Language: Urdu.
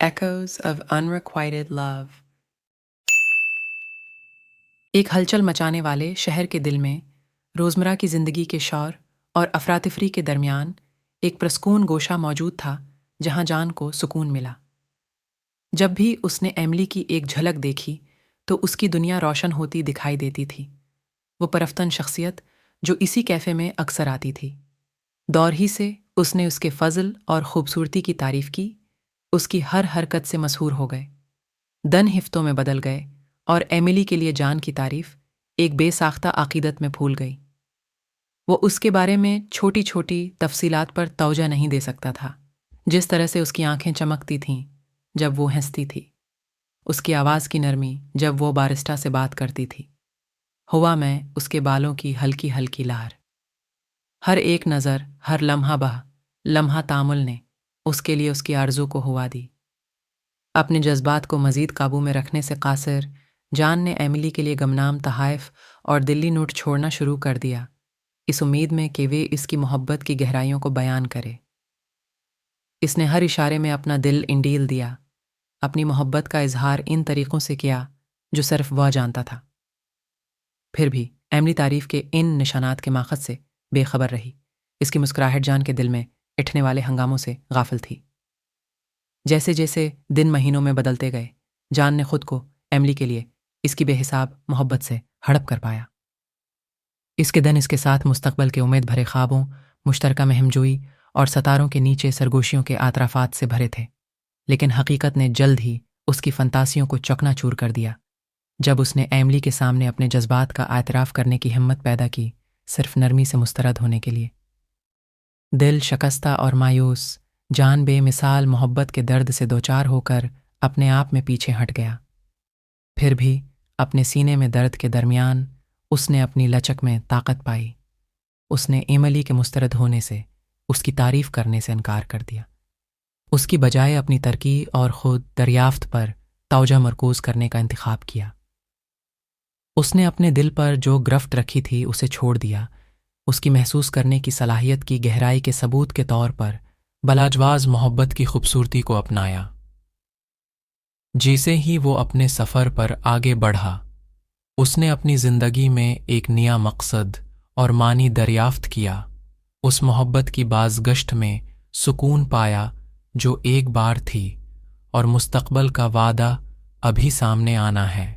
Echoes of Unrequited Love. ایک ہلچل مچانے والے شہر کے دل میں روزمرہ کی زندگی کے شور اور افراتفری کے درمیان ایک پرسکون گوشہ موجود تھا جہاں جان کو سکون ملا۔ جب بھی اس نے ایملی کی ایک جھلک دیکھی تو اس کی دنیا روشن ہوتی دکھائی دیتی تھی۔ وہ پرفتن شخصیت جو اسی کیفے میں اکثر آتی تھی۔ دور ہی سے اس نے اس کے فضل اور خوبصورتی کی تعریف کی، اس کی ہر حرکت سے مسحور ہو گئے، دن ہفتوں میں بدل گئے اور ایملی کے لیے جان کی تعریف ایک بے ساختہ عقیدت میں پھول گئی۔ وہ اس کے بارے میں چھوٹی چھوٹی تفصیلات پر توجہ نہیں دے سکتا تھا، جس طرح سے اس کی آنکھیں چمکتی تھیں جب وہ ہنستی تھی، اس کی آواز کی نرمی جب وہ بارسٹا سے بات کرتی تھی، ہوا میں اس کے بالوں کی ہلکی ہلکی لہر۔ ہر ایک نظر، ہر لمحہ تامل نے اس کے لیے اس کی آرزو کو ہوا دی۔ اپنے جذبات کو مزید قابو میں رکھنے سے قاصر، جان نے ایملی کے لیے گمنام تحائف اور دلی نوٹ چھوڑنا شروع کر دیا، اس امید میں کہ وہ اس کی محبت کی گہرائیوں کو بیان کرے۔ اس نے ہر اشارے میں اپنا دل انڈیل دیا، اپنی محبت کا اظہار ان طریقوں سے کیا جو صرف وہ جانتا تھا۔ پھر بھی ایملی تعریف کے ان نشانات کے ماخذ سے بے خبر رہی۔ اس کی مسکراہٹ جان کے دل میں اٹھنے والے ہنگاموں سے غافل تھی۔ جیسے جیسے دن مہینوں میں بدلتے گئے، جان نے خود کو ایملی کے لیے اس کی بے حساب محبت سے ہڑپ کر پایا۔ اس کے دن اس کے ساتھ مستقبل کے امید بھرے خوابوں، مشترکہ مہم جوئی اور ستاروں کے نیچے سرگوشیوں کے اعترافات سے بھرے تھے، لیکن حقیقت نے جلد ہی اس کی فنتاسیوں کو چکنا چور کر دیا جب اس نے ایملی کے سامنے اپنے جذبات کا اعتراف کرنے کی ہمت پیدا کی، صرف نرمی سے مسترد ہونے کے لیے۔ دل شکستہ اور مایوس، جان بے مثال محبت کے درد سے دوچار ہو کر اپنے آپ میں پیچھے ہٹ گیا۔ پھر بھی اپنے سینے میں درد کے درمیان اس نے اپنی لچک میں طاقت پائی۔ اس نے ایملی کے مسترد ہونے سے، اس کی تعریف کرنے سے انکار کر دیا۔ اس کی بجائے اپنی ترقی اور خود دریافت پر توجہ مرکوز کرنے کا انتخاب کیا۔ اس نے اپنے دل پر جو گرفت رکھی تھی اسے چھوڑ دیا، اس کی محسوس کرنے کی صلاحیت کی گہرائی کے ثبوت کے طور پر بلاجواز محبت کی خوبصورتی کو اپنایا۔ جیسے ہی وہ اپنے سفر پر آگے بڑھا، اس نے اپنی زندگی میں ایک نیا مقصد اور معنی دریافت کیا۔ اس محبت کی بازگشت میں سکون پایا جو ایک بار تھی، اور مستقبل کا وعدہ ابھی سامنے آنا ہے۔